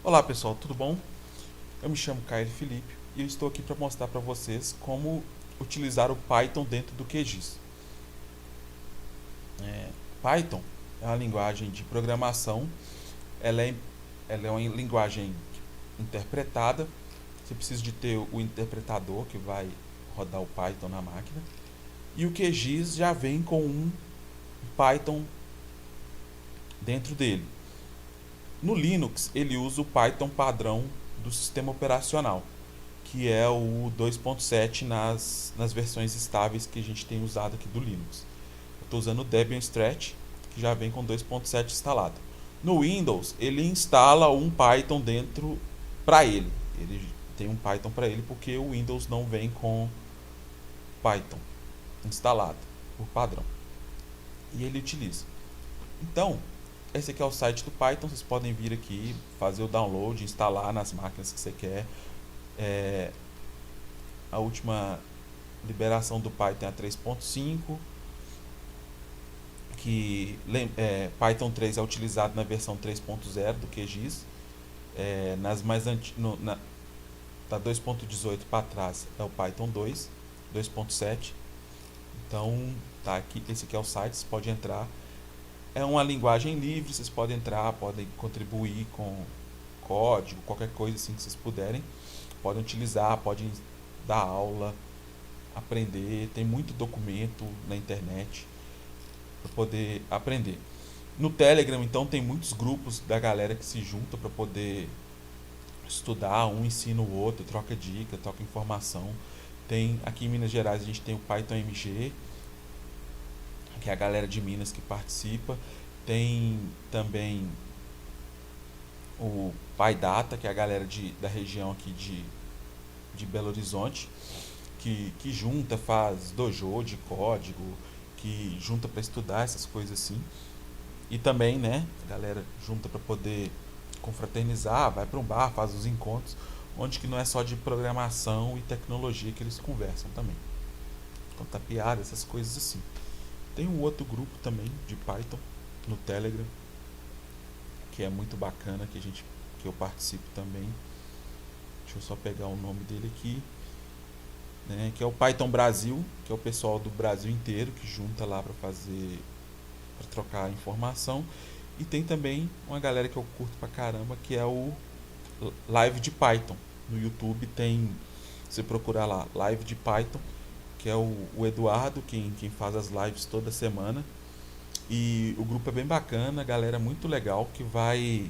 Olá pessoal, tudo bom? Eu me chamo Caio Felipe e eu estou aqui para mostrar para vocês como utilizar o Python dentro do QGIS. Python é uma linguagem de programação, ela é, ela é uma linguagem interpretada, você precisa de ter o interpretador que vai rodar o Python na máquina, e o QGIS já vem com um Python dentro dele. No Linux, ele usa o Python padrão do sistema operacional, que é o 2.7 nas versões estáveis que a gente tem usado aqui do Linux. Eu estou usando o Debian Stretch, que já vem com 2.7 instalado. No Windows, ele instala um Python dentro para ele. Ele tem um Python para ele porque o Windows não vem com Python instalado por padrão. E ele utiliza. Então, esse aqui é o site do Python. Vocês podem vir aqui, fazer o download, instalar nas máquinas que você quer. A última liberação do Python é a 3.5, que Python 3 é utilizado na versão 3.0 do QGIS. Nas mais da 2.18 para trás é o Python 2, 2.7. Então, tá aqui, esse aqui é o site, você pode entrar. É uma linguagem livre, vocês podem entrar, podem contribuir com código, qualquer coisa assim que vocês puderem. Podem utilizar, podem dar aula, aprender. Tem muito documento na internet para poder aprender. No Telegram, então, tem muitos grupos da galera que se junta para poder estudar, um ensina o outro, troca dica, troca informação. Tem aqui em Minas Gerais a gente tem o Python MG, que é a galera de Minas que participa. Tem também o PyData, que é a galera da região aqui de Belo Horizonte, que junta, faz dojo de código, que junta para estudar essas coisas assim. E também, né, a galera junta para poder confraternizar, vai para um bar, faz os encontros, onde que não é só de programação e tecnologia que eles conversam também. Conta piada, essas coisas assim. Tem um outro grupo também de Python no Telegram, que é muito bacana, que eu participo também. Deixa eu só pegar o nome dele aqui, né, que é o Python Brasil, que é o pessoal do Brasil inteiro que junta lá para trocar informação. E tem também uma galera que eu curto pra caramba, que é o Live de Python. No YouTube tem, você procurar lá, Live de Python, que é o Eduardo, quem faz as lives toda semana. E o grupo é bem bacana, galera muito legal, que vai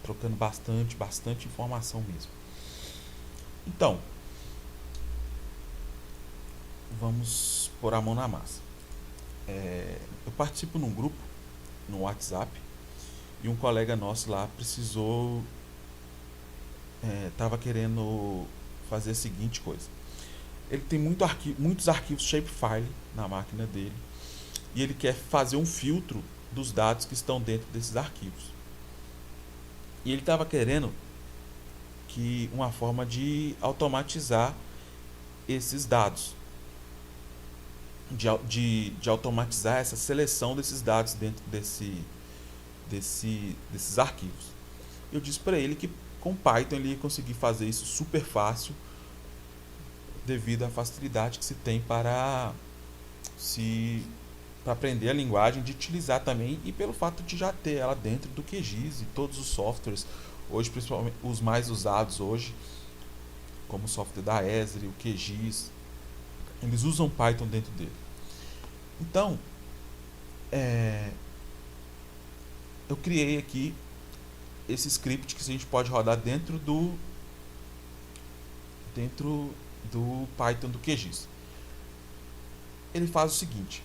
trocando bastante informação mesmo. Então, vamos pôr a mão na massa. Eu participo num grupo no WhatsApp e um colega nosso lá precisou, estava querendo fazer a seguinte coisa. Ele tem muitos arquivos shapefile na máquina dele e ele quer fazer um filtro dos dados que estão dentro desses arquivos. E ele estava querendo que uma forma de automatizar esses dados, de automatizar essa seleção desses dados dentro desses arquivos. Eu disse para ele que com Python ele ia conseguir fazer isso super fácil, devido à facilidade que se tem para aprender a linguagem, de utilizar também, e pelo fato de já ter ela dentro do QGIS e todos os softwares hoje, principalmente os mais usados hoje, como o software da Esri, o QGIS, eles usam Python dentro dele. Então, eu criei aqui esse script que a gente pode rodar dentro do Python do QGIS. Ele faz o seguinte: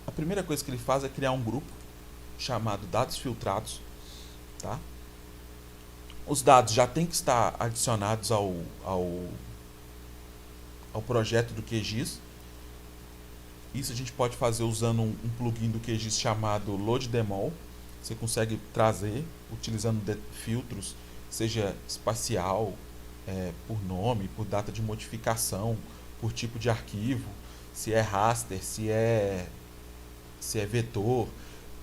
a primeira coisa que ele faz é criar um grupo chamado dados filtrados, tá? Os dados já têm que estar adicionados ao projeto do QGIS. Isso a gente pode fazer usando um plugin do QGIS chamado LoadDemol. Você consegue trazer utilizando filtros, seja espacial, por nome, por data de modificação, por tipo de arquivo, se é raster, se é vetor,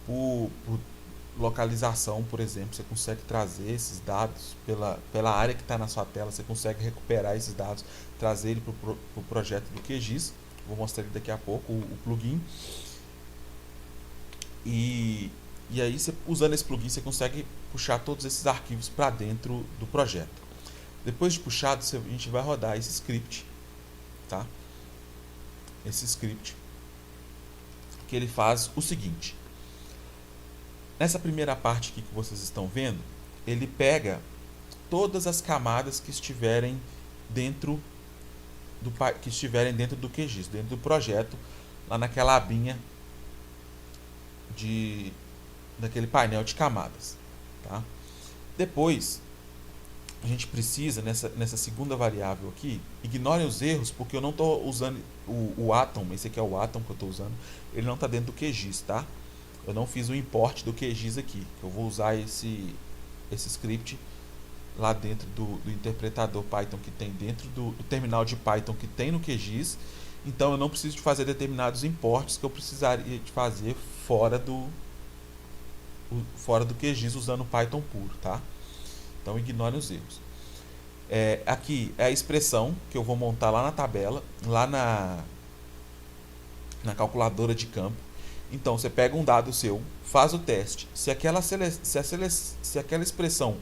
por localização, por exemplo, você consegue trazer esses dados pela área que está na sua tela, você consegue recuperar esses dados, trazer ele para o projeto do QGIS. Vou mostrar ele daqui a pouco, o plugin. E aí, usando esse plugin, você consegue puxar todos esses arquivos para dentro do projeto. Depois de puxado, a gente vai rodar esse script, tá? Esse script que ele faz o seguinte. Nessa primeira parte aqui que vocês estão vendo, ele pega todas as camadas que estiverem dentro do QGIS, dentro do projeto, lá naquela abinha daquele painel de camadas, tá? Depois, a gente precisa, nessa segunda variável aqui, ignorem os erros, porque eu não estou usando o Atom, esse aqui é o Atom que eu estou usando, ele não está dentro do QGIS, tá? Eu não fiz o import do QGIS aqui, eu vou usar esse script lá dentro do interpretador Python que tem dentro do terminal de Python que tem no QGIS, então eu não preciso de fazer determinados imports que eu precisaria de fazer fora do QGIS usando Python puro, tá? Então ignorem os erros. Aqui é a expressão que eu vou montar lá na tabela, lá na calculadora de campo. Então você pega um dado seu, faz o teste. Se aquela expressão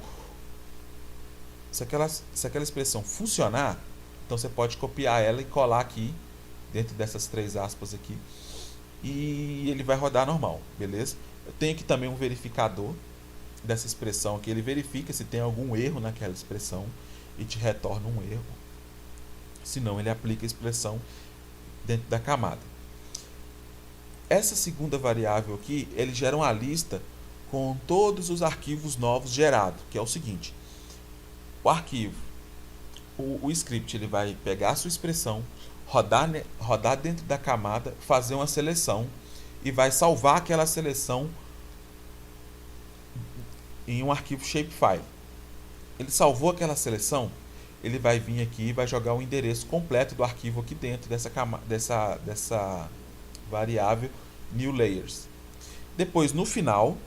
funcionar, então você pode copiar ela e colar aqui dentro dessas 3 aspas aqui e ele vai rodar normal, beleza? Eu tenho aqui também um verificador dessa expressão aqui, ele verifica se tem algum erro naquela expressão e te retorna um erro. Senão ele aplica a expressão dentro da camada. Essa segunda variável aqui, ele gera uma lista com todos os arquivos novos gerados, que é o seguinte: o arquivo, o script, ele vai pegar a sua expressão, rodar dentro da camada, fazer uma seleção e vai salvar aquela seleção em um arquivo shapefile. Ele salvou aquela seleção, ele vai vir aqui e vai jogar o endereço completo do arquivo aqui dentro dessa variável new layers. Depois, no final,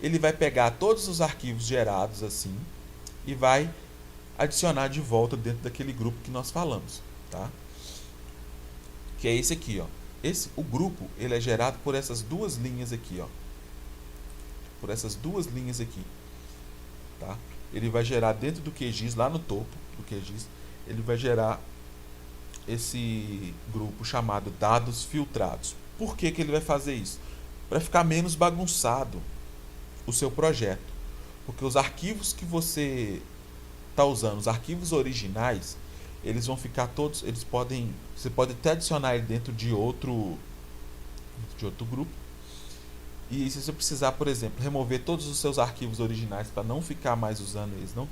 ele vai pegar todos os arquivos gerados assim e vai adicionar de volta dentro daquele grupo que nós falamos, tá? Que é esse aqui, ó. O grupo, ele é gerado por essas duas linhas aqui, ó. Por essas duas linhas aqui, tá? Ele vai gerar dentro do QGIS, lá no topo do QGIS, ele vai gerar esse grupo chamado dados filtrados. Por que ele vai fazer isso? Para ficar menos bagunçado o seu projeto. Porque os arquivos que você está usando, os arquivos originais, eles vão ficar todos, você pode até adicionar ele dentro de outro grupo. E se você precisar, por exemplo, remover todos os seus arquivos originais para não ficar mais usando eles, não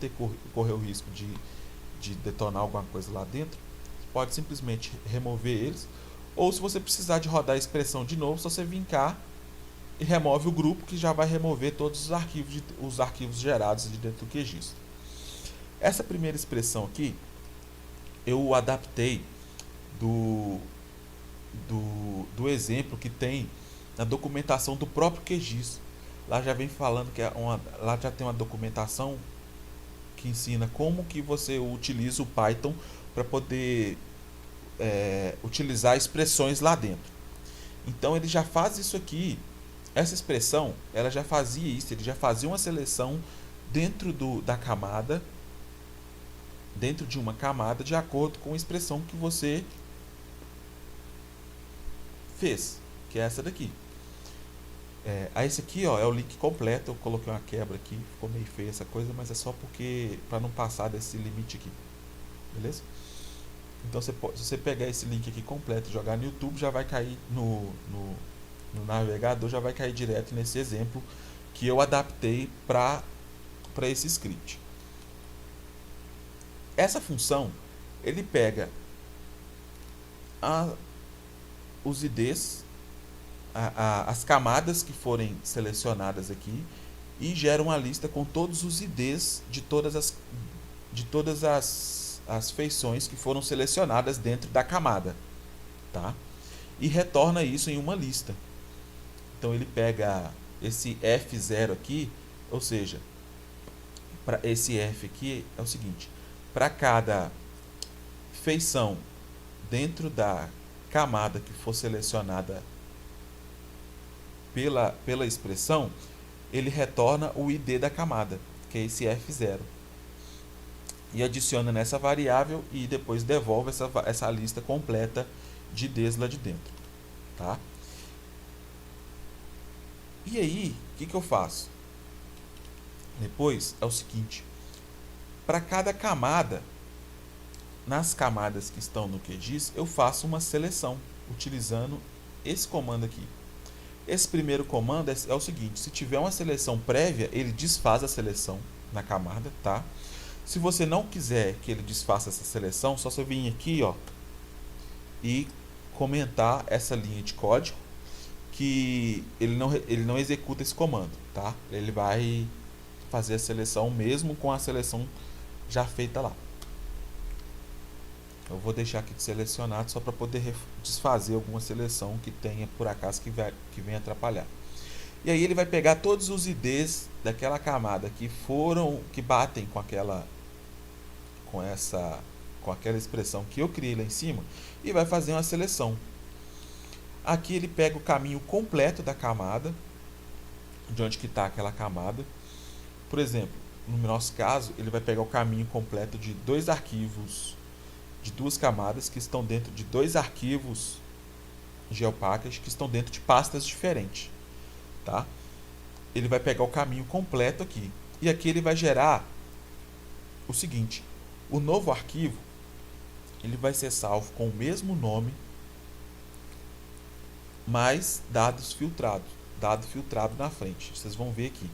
correr o risco de detonar alguma coisa lá dentro, você pode simplesmente remover eles. Ou se você precisar de rodar a expressão de novo, só você vir cá e remove o grupo, que já vai remover todos os arquivos gerados de dentro do QGIS. Essa primeira expressão aqui, eu adaptei do exemplo que tem na documentação do próprio QGIS. Lá já vem falando que lá já tem uma documentação que ensina como que você utiliza o Python para poder utilizar expressões lá dentro. Então ele já faz isso aqui. Essa expressão, ela já fazia isso, ele já fazia uma seleção dentro da camada, dentro de uma camada, de acordo com a expressão que você fez, que é essa daqui. Esse aqui, ó, é o link completo. Eu coloquei uma quebra aqui, ficou meio feia essa coisa, mas é só porque para não passar desse limite aqui, beleza? Então se você pegar esse link aqui completo e jogar no YouTube, já vai cair no navegador, já vai cair direto nesse exemplo que eu adaptei para esse script. Essa função, ele pega os IDs, as camadas que forem selecionadas aqui, e gera uma lista com todos os IDs de todas as feições que foram selecionadas dentro da camada, tá? E retorna isso em uma lista. Então ele pega esse F0 aqui, ou seja, para esse F aqui é o seguinte: para cada feição dentro da camada que for selecionada pela expressão, ele retorna o ID da camada, que é esse F0. E adiciona nessa variável e depois devolve essa lista completa de Ds lá de dentro. Tá? E aí, o que eu faço? Depois é o seguinte: para cada camada, nas camadas que estão no QGIS, eu faço uma seleção utilizando esse comando aqui. Esse primeiro comando é o seguinte: se tiver uma seleção prévia, ele desfaz a seleção na camada, tá? Se você não quiser que ele desfaça essa seleção, só você vir aqui, ó, e comentar essa linha de código que ele não executa esse comando, tá? Ele vai fazer a seleção mesmo com a seleção já feita lá. Eu vou deixar aqui selecionado só para poder desfazer alguma seleção que tenha por acaso que venha atrapalhar. E aí ele vai pegar todos os IDs daquela camada que batem com aquela expressão que eu criei lá em cima e vai fazer uma seleção. Aqui ele pega o caminho completo da camada, de onde que está aquela camada. Por exemplo, no nosso caso, ele vai pegar o caminho completo de dois arquivos, de duas camadas que estão dentro de dois arquivos GeoPackage que estão dentro de pastas diferentes, tá? Ele vai pegar o caminho completo aqui e aqui ele vai gerar o seguinte: o novo arquivo ele vai ser salvo com o mesmo nome, mais dado filtrado na frente. Vocês vão ver aqui.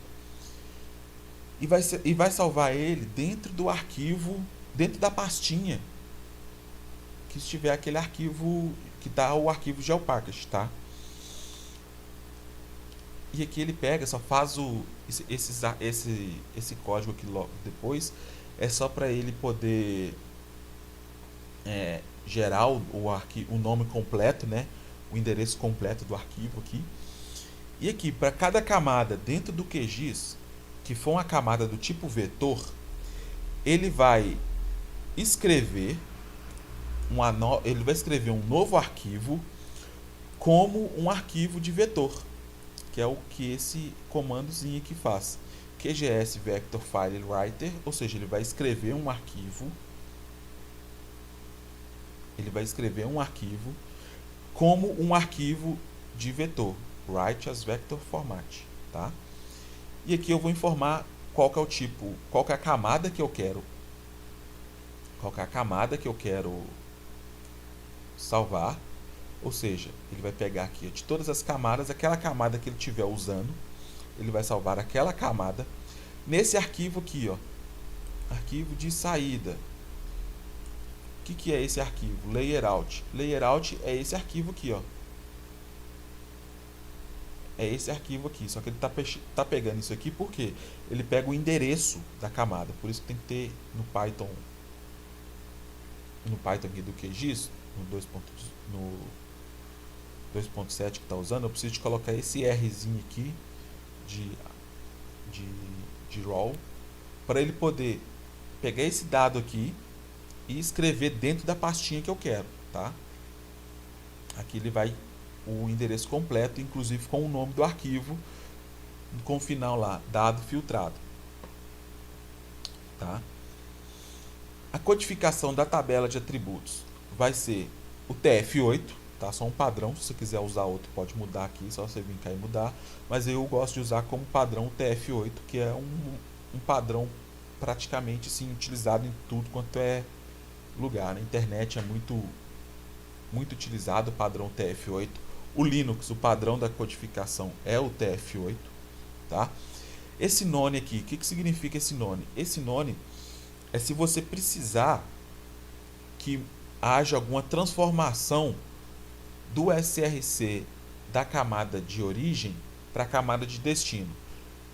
E vai salvar ele dentro do arquivo, dentro da pastinha que estiver aquele arquivo que está o arquivo GeoPackage, tá? E aqui ele pega, só faz esse código aqui logo depois, é só para ele poder gerar o nome completo, né? O endereço completo do arquivo aqui. E aqui, para cada camada dentro do QGIS, que for uma camada do tipo vetor, ele vai escrever um novo arquivo como um arquivo de vetor, que é o que esse comandozinho aqui faz. QGS Vector File Writer, ou seja, ele vai escrever um arquivo como um arquivo de vetor, write as vector format, tá? E aqui eu vou informar qual que é o tipo, qual que é a camada que eu quero, salvar. Ou seja, ele vai pegar aqui de todas as camadas, aquela camada que ele estiver usando, ele vai salvar aquela camada nesse arquivo aqui, ó, arquivo de saída. O que é esse arquivo? Layerout. Layerout é esse arquivo aqui, ó. É esse arquivo aqui, só que ele tá pegando isso aqui porque ele pega o endereço da camada. Por isso que tem que ter no Python aqui do QGIS, no 2.7 que está usando, eu preciso de colocar esse Rzinho aqui de raw para ele poder pegar esse dado aqui e escrever dentro da pastinha que eu quero, tá? Aqui ele vai o endereço completo, inclusive com o nome do arquivo, com o final lá, dado filtrado, tá? A codificação da tabela de atributos vai ser o TF8, tá? Só um padrão. Se você quiser usar outro, pode mudar aqui, só você vir cá e mudar. Mas eu gosto de usar como padrão o TF8, que é um padrão praticamente assim, utilizado em tudo quanto é lugar. Na internet é muito utilizado o padrão TF8. O Linux, o padrão da codificação é o TF8, tá? Esse none aqui, o que significa esse none? Esse none é se você precisar que haja alguma transformação do SRC da camada de origem para a camada de destino.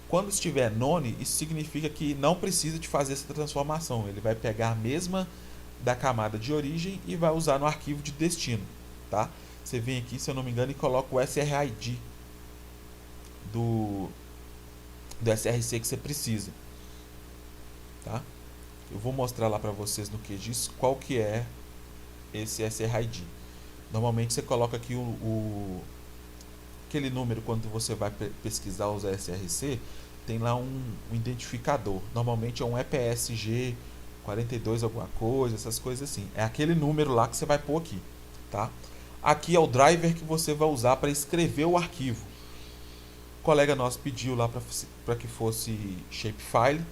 Quando estiver none, isso significa que não precisa de fazer essa transformação. Ele vai pegar a mesma da camada de origem e vai usar no arquivo de destino, tá? Você vem aqui, se eu não me engano, e coloca o SRID. do, do SRC que você precisa, tá? Eu vou mostrar lá para vocês no QGIS qual que é esse SRID. Normalmente você coloca aqui aquele número quando você vai pesquisar os SRC, tem lá um identificador. Normalmente é um EPSG 42 alguma coisa, essas coisas assim. É aquele número lá que você vai pôr aqui, tá? Aqui é o driver que você vai usar para escrever o arquivo. O colega nosso pediu lá para que fosse shapefile,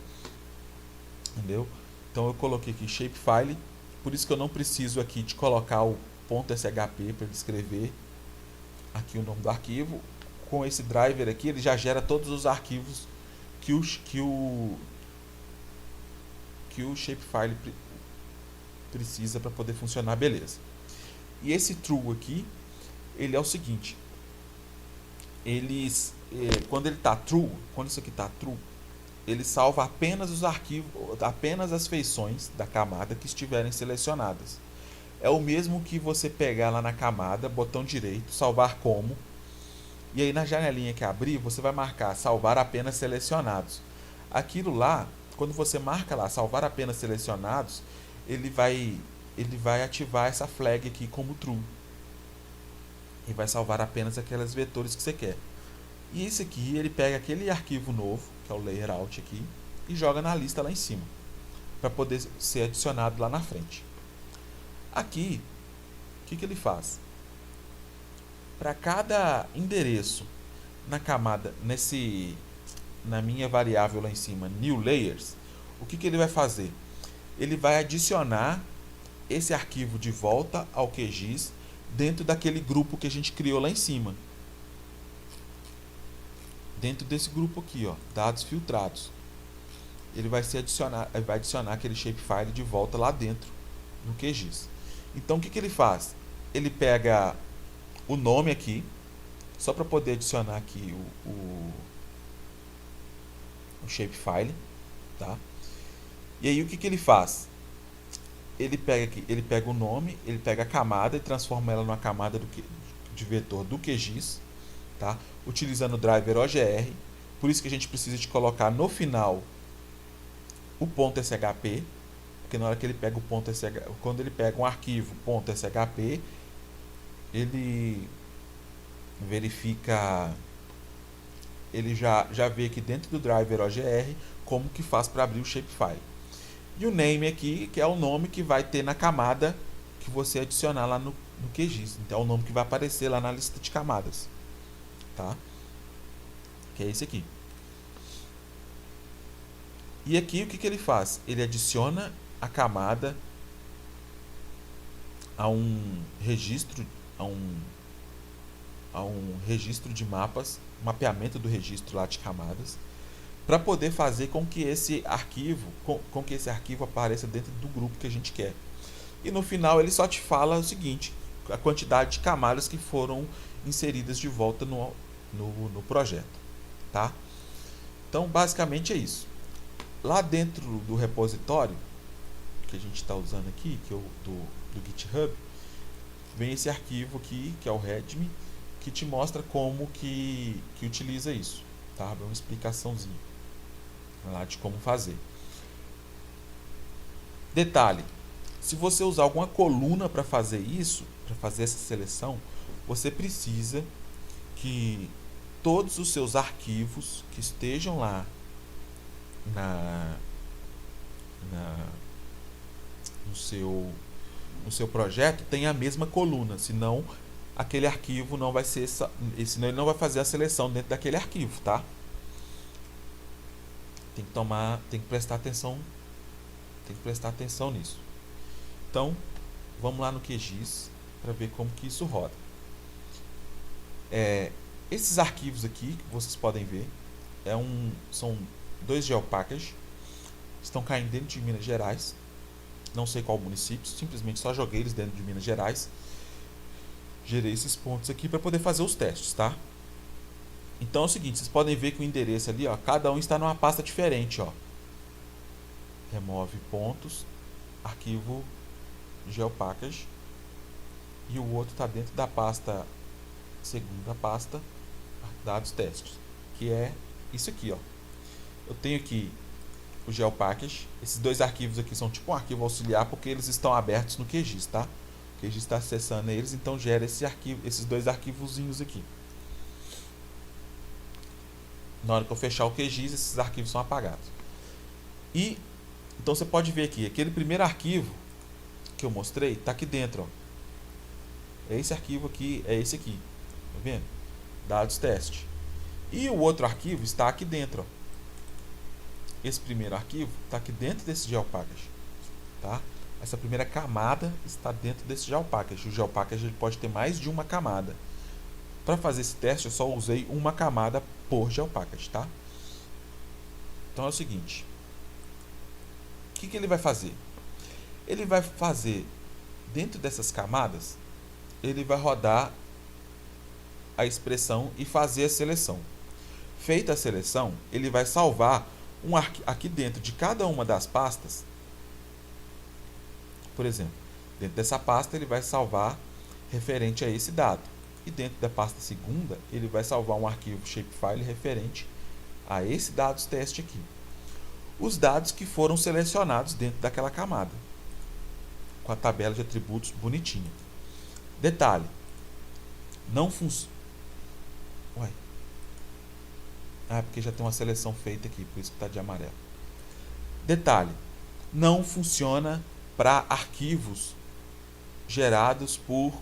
entendeu? Então eu coloquei aqui shapefile, por isso que eu não preciso aqui de colocar o .shp para escrever aqui o nome do arquivo. Com esse driver aqui, ele já gera todos os arquivos que o shapefile precisa para poder funcionar, beleza. E esse true aqui, ele é o seguinte, quando ele está true, quando isso aqui está true, ele salva apenas os arquivos, apenas as feições da camada que estiverem selecionadas. É o mesmo que você pegar lá na camada, botão direito, salvar como, e aí na janelinha que abrir, você vai marcar salvar apenas selecionados. Aquilo lá, quando você marca lá salvar apenas selecionados, ele vai ativar essa flag aqui como true. E vai salvar apenas aqueles vetores que você quer. E esse aqui, ele pega aquele arquivo novo, que é o layout aqui, e joga na lista lá em cima, para poder ser adicionado lá na frente. Aqui, o que ele faz? Para cada endereço na camada, na minha variável lá em cima, new layers, o que ele vai fazer? Ele vai adicionar esse arquivo de volta ao QGIS dentro daquele grupo que a gente criou lá em cima. Dentro desse grupo aqui, ó, dados filtrados. Ele vai adicionar aquele shapefile de volta lá dentro no QGIS. Então o que ele faz? Ele pega o nome aqui, só para poder adicionar aqui o shapefile, tá? E aí o que ele faz? Ele pega o nome, ele pega a camada e transforma ela numa camada de vetor do QGIS, tá? Utilizando o driver OGR. Por isso que a gente precisa de colocar no final o .shp, porque na hora que ele pega o .shp, quando ele pega um arquivo .shp, ele verifica, ele já vê aqui dentro do driver OGR como que faz para abrir o shapefile. E o name aqui, que é o nome que vai ter na camada que você adicionar lá no QGIS. Então é o nome que vai aparecer lá na lista de camadas, tá? Que é esse aqui. E aqui o que ele faz? Ele adiciona a camada a um registro, a um registro de mapas, mapeamento do registro lá de camadas, para poder fazer com que esse arquivo apareça dentro do grupo que a gente quer. E no final ele só te fala o seguinte: a quantidade de camadas que foram inseridas de volta no projeto, tá? Então basicamente é isso. Lá dentro do repositório que a gente está usando aqui, que é o do GitHub, vem esse arquivo aqui, que é o readme, que te mostra como que utiliza isso, tá? É uma explicaçãozinha lá de como fazer. Detalhe: se você usar alguma coluna para fazer isso, para fazer essa seleção, você precisa que todos os seus arquivos que estejam lá no seu projeto tenham a mesma coluna, senão aquele arquivo não vai ser, senão ele não vai fazer a seleção dentro daquele arquivo, tá? Tem que prestar atenção nisso. Então, vamos lá no QGIS para ver como que isso roda. Esses arquivos aqui que vocês podem ver são 2 geopackages, estão caindo dentro de Minas Gerais, não sei qual município, simplesmente só joguei eles dentro de Minas Gerais, gerei esses pontos aqui para poder fazer os testes, tá? Então é o seguinte, vocês podem ver que o endereço ali, ó, cada um está numa pasta diferente, ó. Remove pontos, arquivo geopackage, e o outro está dentro da pasta, segunda pasta, dados testes. que é isso aqui, ó. Eu tenho aqui o GeoPackage. Esses dois arquivos aqui são tipo um arquivo auxiliar porque eles estão abertos no QGIS, tá? O QGIS está acessando eles, então gera esse arquivo, esses dois arquivozinhos aqui. Na hora que eu fechar o QGIS, esses arquivos são apagados. E então você pode ver aqui, aquele primeiro arquivo que eu mostrei está aqui dentro, ó. É esse arquivo aqui, é esse aqui, tá vendo? Dados teste. E o outro arquivo está aqui dentro, ó. Esse primeiro arquivo está aqui dentro desse GeoPackage, tá? Essa primeira camada está dentro desse GeoPackage. O GeoPackage ele pode ter mais de uma camada. Para fazer esse teste, eu só usei uma camada por GeoPackage, tá? Então é o seguinte, o que ele vai fazer? Ele vai fazer, dentro dessas camadas, ele vai rodar a expressão e fazer a seleção. Feita a seleção, ele vai salvar aqui dentro de cada uma das pastas. Por exemplo, dentro dessa pasta ele vai salvar referente a esse dado. E dentro da pasta segunda, ele vai salvar um arquivo shapefile referente a esse dados teste aqui. Os dados que foram selecionados dentro daquela camada, com a tabela de atributos bonitinha. Detalhe, não funciona. Porque já tem uma seleção feita aqui, por isso que está de amarelo. Detalhe, não funciona para arquivos gerados por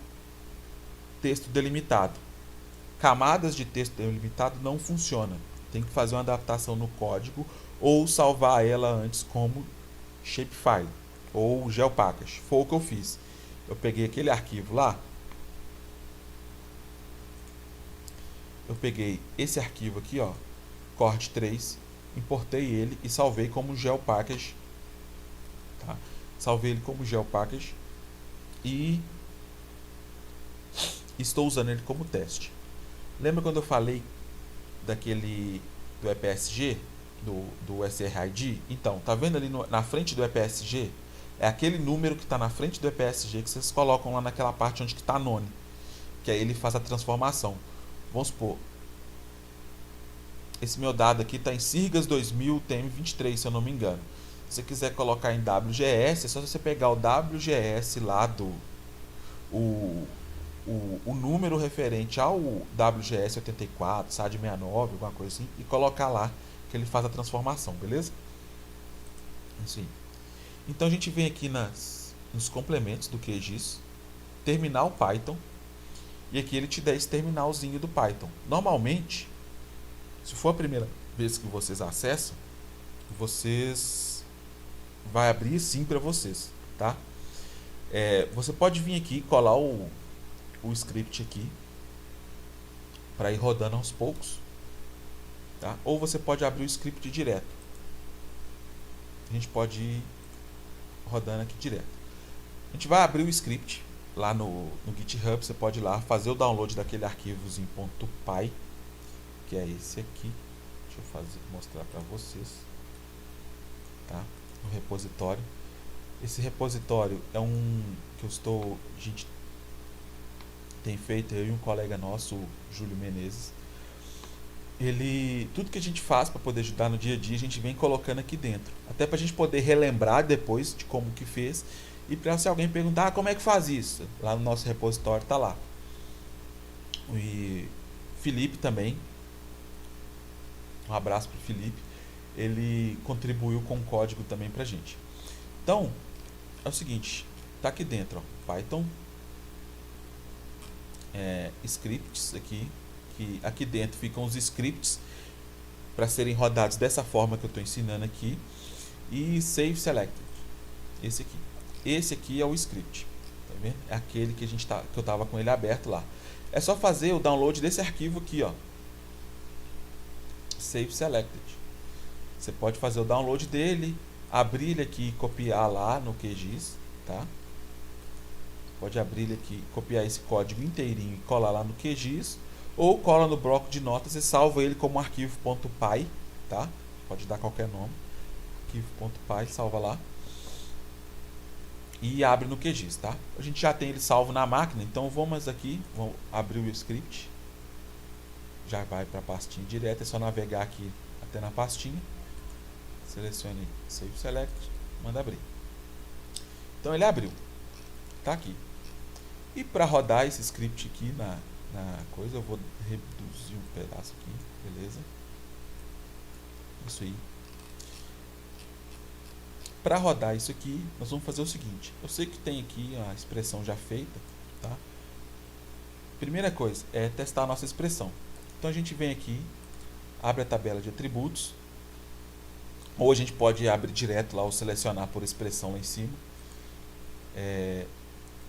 texto delimitado. Camadas de texto delimitado não funciona. Tem que fazer uma adaptação no código ou salvar ela antes como shapefile ou GeoPackage. Foi o que eu fiz. Eu peguei aquele arquivo lá. Eu peguei esse arquivo aqui, ó, Cord3, importei ele e salvei como GeoPackage, tá? Salvei ele como GeoPackage e estou usando ele como teste. Lembra quando eu falei do EPSG, do SRID? Então, tá vendo ali na frente do EPSG? É aquele número que está na frente do EPSG que vocês colocam lá naquela parte onde está none, que aí ele faz a transformação. Vamos supor, esse meu dado aqui está em Sirgas 2000 TM23, se eu não me engano. Se você quiser colocar em WGS, é só você pegar o WGS lá o número referente ao WGS 84, SAD 69, alguma coisa assim, e colocar lá que ele faz a transformação, beleza? Isso aí. Então a gente vem aqui nos complementos do QGIS, terminal Python, e aqui ele te dá esse terminalzinho do Python. Normalmente, se for a primeira vez que vocês acessam, vai abrir sim para vocês, tá? Você pode vir aqui e colar o script aqui para ir rodando aos poucos, tá? Ou você pode abrir o script direto. A gente pode ir rodando aqui direto. A gente vai abrir o script lá no GitHub. Você pode ir lá fazer o download daquele arquivozinho .py, que é esse aqui. Deixa eu mostrar para vocês, tá? No repositório. Esse repositório é que a gente tem feito, eu e um colega nosso, o Júlio Menezes. Tudo que a gente faz para poder ajudar no dia a dia, a gente vem colocando aqui dentro. Até para a gente poder relembrar depois de como que fez. E para se alguém perguntar, como é que faz isso? Lá no nosso repositório está lá. E Felipe também. Um abraço para o Felipe. Ele contribuiu com o código também para a gente. Então, é o seguinte. Está aqui dentro, ó, Python. Scripts aqui. Que aqui dentro ficam os scripts para serem rodados dessa forma que eu estou ensinando aqui. E Save Selected. Esse aqui é o script. Tá vendo? É aquele que que eu estava com ele aberto lá. É só fazer o download desse arquivo aqui, ó. Save Selected. Você pode fazer o download dele, abrir ele aqui e copiar lá no QGIS, tá? Pode abrir ele aqui, copiar esse código inteirinho e colar lá no QGIS, ou cola no bloco de notas e salva ele como arquivo .py, tá? Pode dar qualquer nome. Arquivo.py, salva lá. E abre no QGIS, tá? A gente já tem ele salvo na máquina, então vamos abrir o script. já vai para a pastinha direta. É só navegar aqui até na pastinha, selecione Save Select, manda abrir. Então ele abriu, tá aqui. E para rodar esse script aqui na coisa, eu vou reduzir um pedaço aqui, beleza? Isso aí. Para rodar isso aqui, nós vamos fazer o seguinte. Eu sei que tem aqui a expressão já feita, tá? Primeira coisa é testar a nossa expressão. Então a gente vem aqui, abre a tabela de atributos, ou a gente pode abrir direto lá ou selecionar por expressão lá em cima.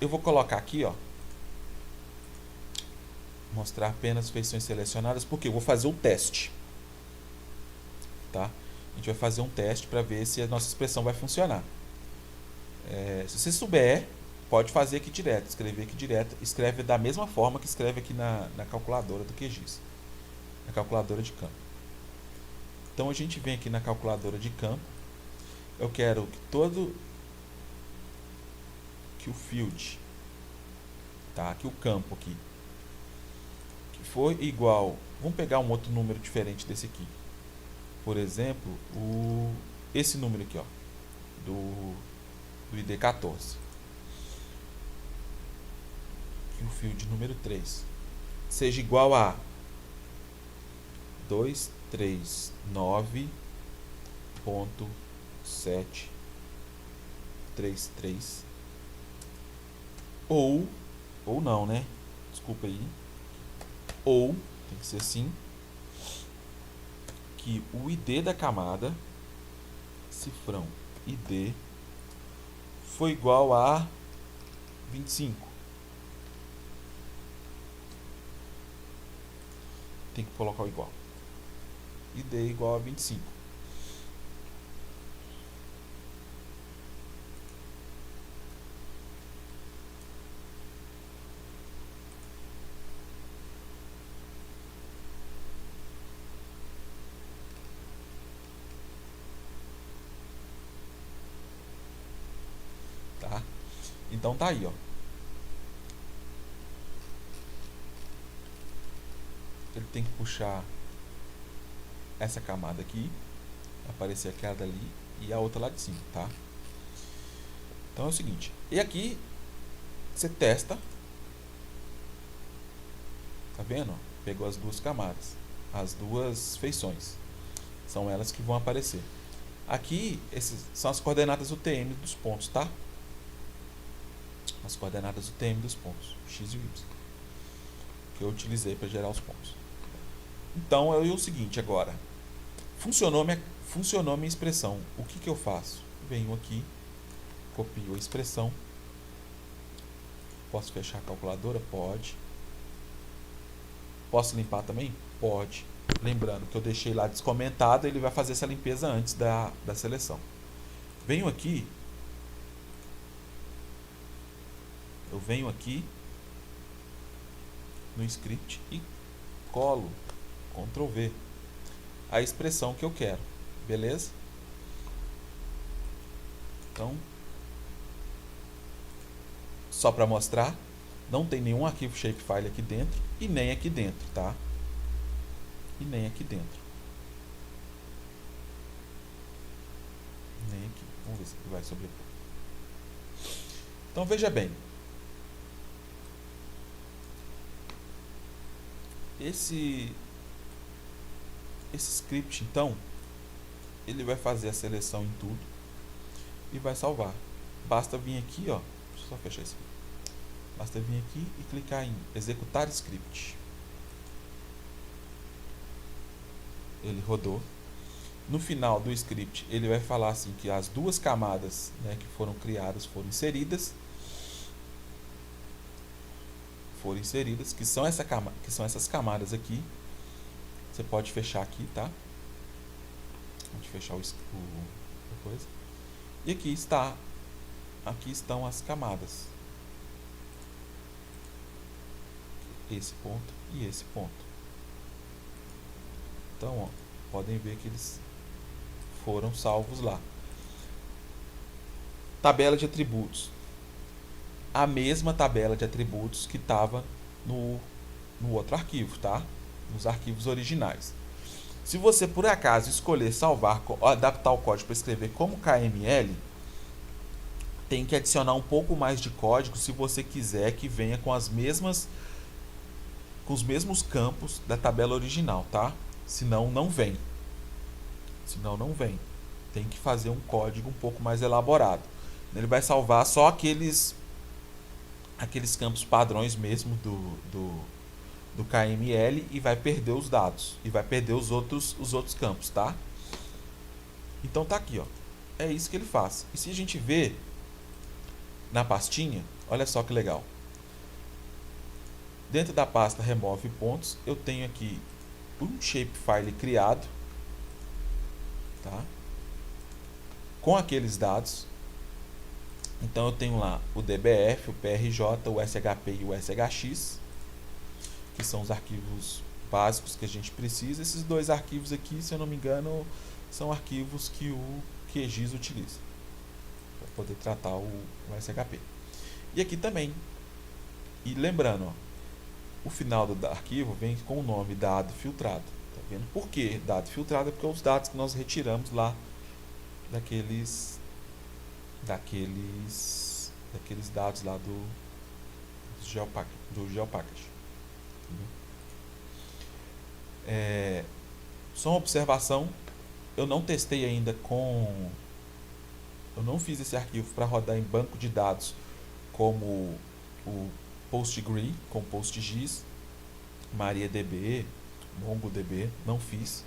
Eu vou colocar aqui, ó, mostrar apenas feições selecionadas, porque eu vou fazer o teste, tá? A gente vai fazer um teste para ver se a nossa expressão vai funcionar. Se você souber, pode fazer aqui direto, escrever aqui direto, escreve da mesma forma que escreve aqui na calculadora do QGIS, na calculadora de campo. Então a gente vem aqui na calculadora de campo, eu quero que o field, tá? Que o campo aqui, que for igual, vamos pegar um outro número diferente desse aqui. Por exemplo, esse número aqui, ó, do ID 14. Que o field número 3 seja igual a 239.733 ou não, né? Desculpa aí. Ou tem que ser assim, que o ID da camada, cifrão ID, foi igual a 25. Tem que colocar o igual. ID igual a 25. Tá? Então tá aí, ó. Ele tem que puxar essa camada aqui, aparecer aquela dali e a outra lá de cima, tá? Então é o seguinte, e aqui você testa, tá vendo? Pegou as duas camadas, as duas feições, são elas que vão aparecer. Aqui, essas são as coordenadas UTM dos pontos, tá? As coordenadas UTM dos pontos, X e Y, que eu utilizei para gerar os pontos. Então, é o seguinte agora. Funcionou minha expressão. O que eu faço? Venho aqui, copio a expressão. Posso fechar a calculadora? Pode. Posso limpar também? Pode. Lembrando que eu deixei lá descomentado, ele vai fazer essa limpeza antes da seleção. Venho aqui. Eu venho aqui no script e colo, Ctrl V, a expressão que eu quero, beleza? Então, só para mostrar, não tem nenhum arquivo shapefile aqui dentro e nem aqui dentro, tá? E nem aqui dentro. Nem aqui. Vamos ver se vai sobrepor. Então veja bem. Esse script, então, ele vai fazer a seleção em tudo e vai salvar. Basta vir aqui, ó, deixa eu só fechar isso aqui. Basta vir aqui e clicar em executar script. Ele rodou. No final do script, ele vai falar assim que as duas camadas, né, que foram criadas foram inseridas, que são essas camadas aqui. Você pode fechar aqui, tá? Pode fechar a coisa. E aqui estão as camadas. Esse ponto e esse ponto. Então, ó, podem ver que eles foram salvos lá. Tabela de atributos. A mesma tabela de atributos que estava no outro arquivo, tá? nos arquivos originais. Se você por acaso escolher salvar, adaptar o código para escrever como KML, tem que adicionar um pouco mais de código se você quiser que venha com os mesmos campos da tabela original, tá? Senão não vem. Tem que fazer um código um pouco mais elaborado. Ele vai salvar só aqueles campos padrões mesmo do KML e vai perder os dados e vai perder os outros campos, tá? Então tá aqui, ó. É isso que ele faz. E se a gente ver na pastinha, olha só que legal. Dentro da pasta remove pontos, eu tenho aqui um shapefile criado, tá? Com aqueles dados. Então eu tenho lá o DBF, o PRJ, o SHP e o SHX, que são os arquivos básicos que a gente precisa. Esses dois arquivos aqui, se eu não me engano, são arquivos que o QGIS utiliza para poder tratar o SHP. E aqui também. E lembrando, ó, o final do arquivo vem com o nome dado filtrado. Tá vendo? Por que dado filtrado? É porque os dados que nós retiramos lá daqueles dados lá do GeoPackage. Só uma observação, eu não testei ainda eu não fiz esse arquivo para rodar em banco de dados como o PostgRE com PostGIS, MariaDB, MongoDB, não fiz,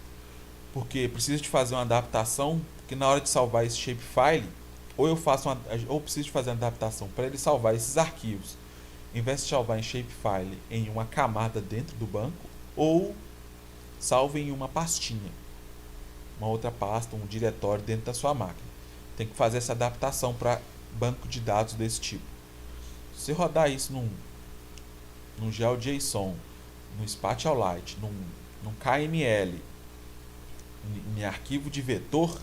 porque preciso de fazer uma adaptação, porque na hora de salvar esse shapefile, ou preciso de fazer uma adaptação para ele salvar esses arquivos, em vez de salvar em shapefile em uma camada dentro do banco, ou salve em uma pastinha, uma outra pasta, um diretório dentro da sua máquina. Tem que fazer essa adaptação para banco de dados desse tipo. Se rodar isso num GeoJSON, no Spatialite, num KML, em arquivo de vetor,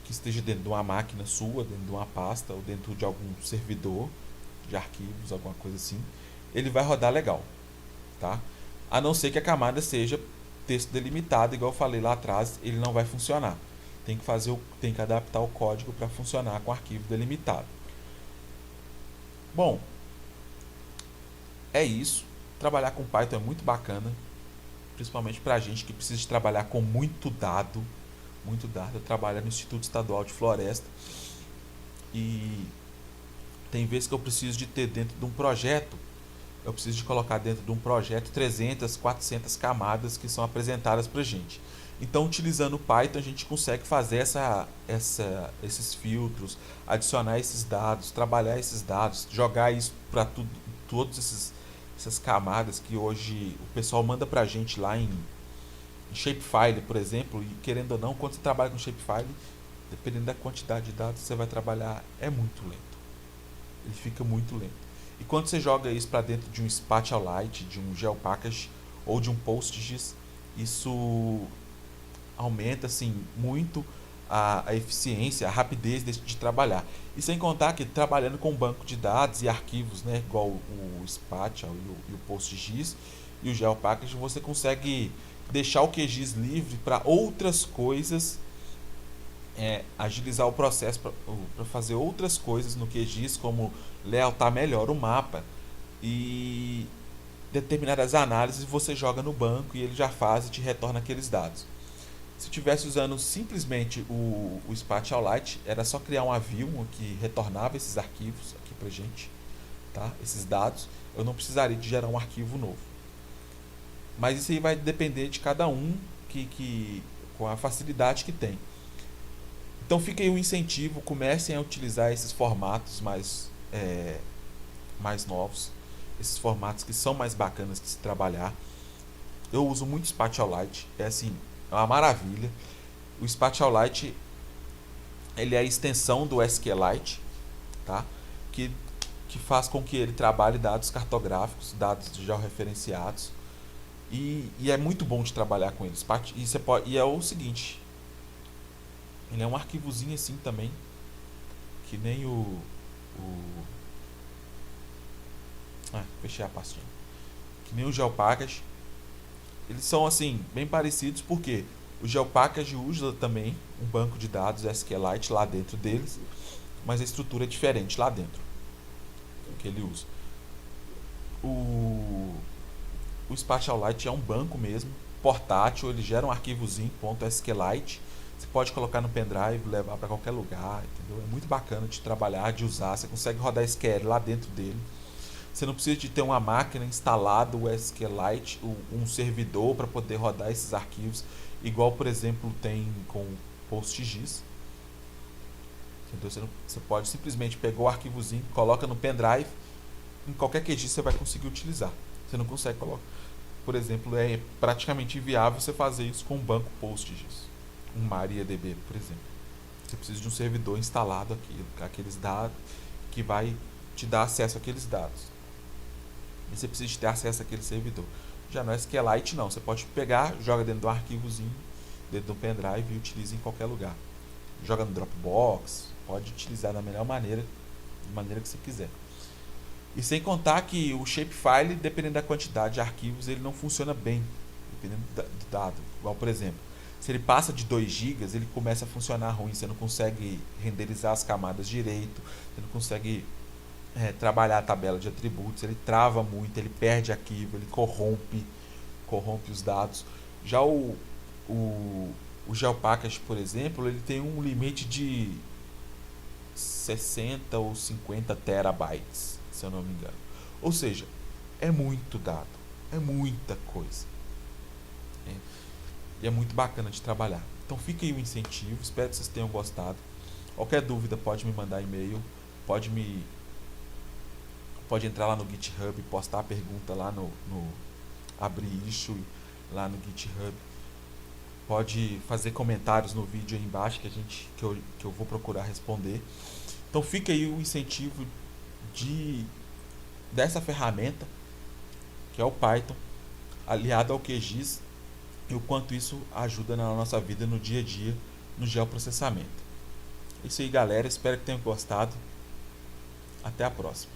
que esteja dentro de uma máquina sua, dentro de uma pasta, ou dentro de algum servidor de arquivos, alguma coisa assim, ele vai rodar legal, tá? A não ser que a camada seja texto delimitado, igual eu falei lá atrás, ele não vai funcionar. Tem que adaptar o código para funcionar com arquivo delimitado. Bom, é isso. Trabalhar com Python é muito bacana, principalmente para a gente que precisa de trabalhar com muito dado. Eu trabalho no Instituto Estadual de Floresta e tem vezes que eu preciso de ter dentro de um projeto, eu preciso de colocar dentro de um projeto 300, 400 camadas que são apresentadas para a gente. Então, utilizando o Python, a gente consegue fazer esses filtros, adicionar esses dados, trabalhar esses dados, jogar isso para todas essas camadas que hoje o pessoal manda para a gente lá em shapefile, por exemplo, e querendo ou não, quando você trabalha com shapefile, dependendo da quantidade de dados que você vai trabalhar, é muito lento. Ele fica muito lento. E quando você joga isso para dentro de um Spatialite, de um GeoPackage ou de um PostGIS, isso aumenta assim muito a eficiência, a rapidez de trabalhar. E sem contar que trabalhando com banco de dados e arquivos, né, igual o Spatial e o PostGIS e o GeoPackage, você consegue deixar o QGIS livre para outras coisas, agilizar o processo para fazer outras coisas no QGIS, como layoutar melhor o mapa e determinadas análises você joga no banco e ele já faz e te retorna aqueles dados. Se tivesse usando simplesmente o Spatialite, era só criar um avião que retornava esses arquivos aqui pra gente, tá? Esses dados, eu não precisaria de gerar um arquivo novo. Mas isso aí vai depender de cada um com a facilidade que tem. Então fica aí um incentivo, comecem a utilizar esses formatos mais novos, esses formatos que são mais bacanas de se trabalhar. Eu uso muito Spatialite, é uma maravilha. O Spatialite, ele é a extensão do SQLite, tá? Que faz com que ele trabalhe dados cartográficos, dados georreferenciados, e é muito bom de trabalhar com ele. E é o seguinte, ele é um arquivozinho assim também, que nem fechei a pastinha. que nem o GeoPackage. Eles são assim bem parecidos porque o GeoPackage usa também um banco de dados SQLite lá dentro deles, mas a estrutura é diferente lá dentro que ele usa. O SpatialLite é um banco mesmo, portátil, ele gera um arquivozinho .sqlite. Você pode colocar no pendrive, levar para qualquer lugar, entendeu? É muito bacana de trabalhar, de usar. Você consegue rodar SQL lá dentro dele. Você não precisa de ter uma máquina instalada o SQLite, um servidor para poder rodar esses arquivos, igual por exemplo tem com o PostGIS. Entendeu? Você pode simplesmente pegar o arquivozinho, coloca no pendrive, em qualquer QGIS você vai conseguir utilizar. Você não consegue colocar. Por exemplo, é praticamente inviável você fazer isso com um banco PostGIS, um MariaDB, por exemplo. Você precisa de um servidor instalado aqui, aqueles dados, que vai te dar acesso àqueles dados. E você precisa de ter acesso àquele servidor. Já no SQLite não, você pode pegar, joga dentro de um arquivozinho, dentro do pendrive e utiliza em qualquer lugar. Joga no Dropbox, pode utilizar da melhor maneira, da maneira que você quiser. E sem contar que o shapefile, dependendo da quantidade de arquivos, ele não funciona bem, dependendo do dado. Igual, por exemplo, se ele passa de 2 GB, ele começa a funcionar ruim, você não consegue renderizar as camadas direito, você não consegue trabalhar a tabela de atributos, ele trava muito, ele perde arquivo, ele corrompe os dados. Já o GeoPackage, por exemplo, ele tem um limite de 60 ou 50 terabytes, se eu não me engano. Ou seja, é muito dado, é muita coisa. E é muito bacana de trabalhar. Então fica aí o incentivo, espero que vocês tenham gostado. Qualquer dúvida pode me mandar e-mail, pode entrar lá no GitHub, postar a pergunta lá no abrir issue lá no GitHub. Pode fazer comentários no vídeo aí embaixo que eu vou procurar responder. Então fica aí o incentivo dessa ferramenta que é o Python, aliado ao QGIS, e o quanto isso ajuda na nossa vida no dia a dia no geoprocessamento. É isso aí, galera, espero que tenham gostado. Até a próxima.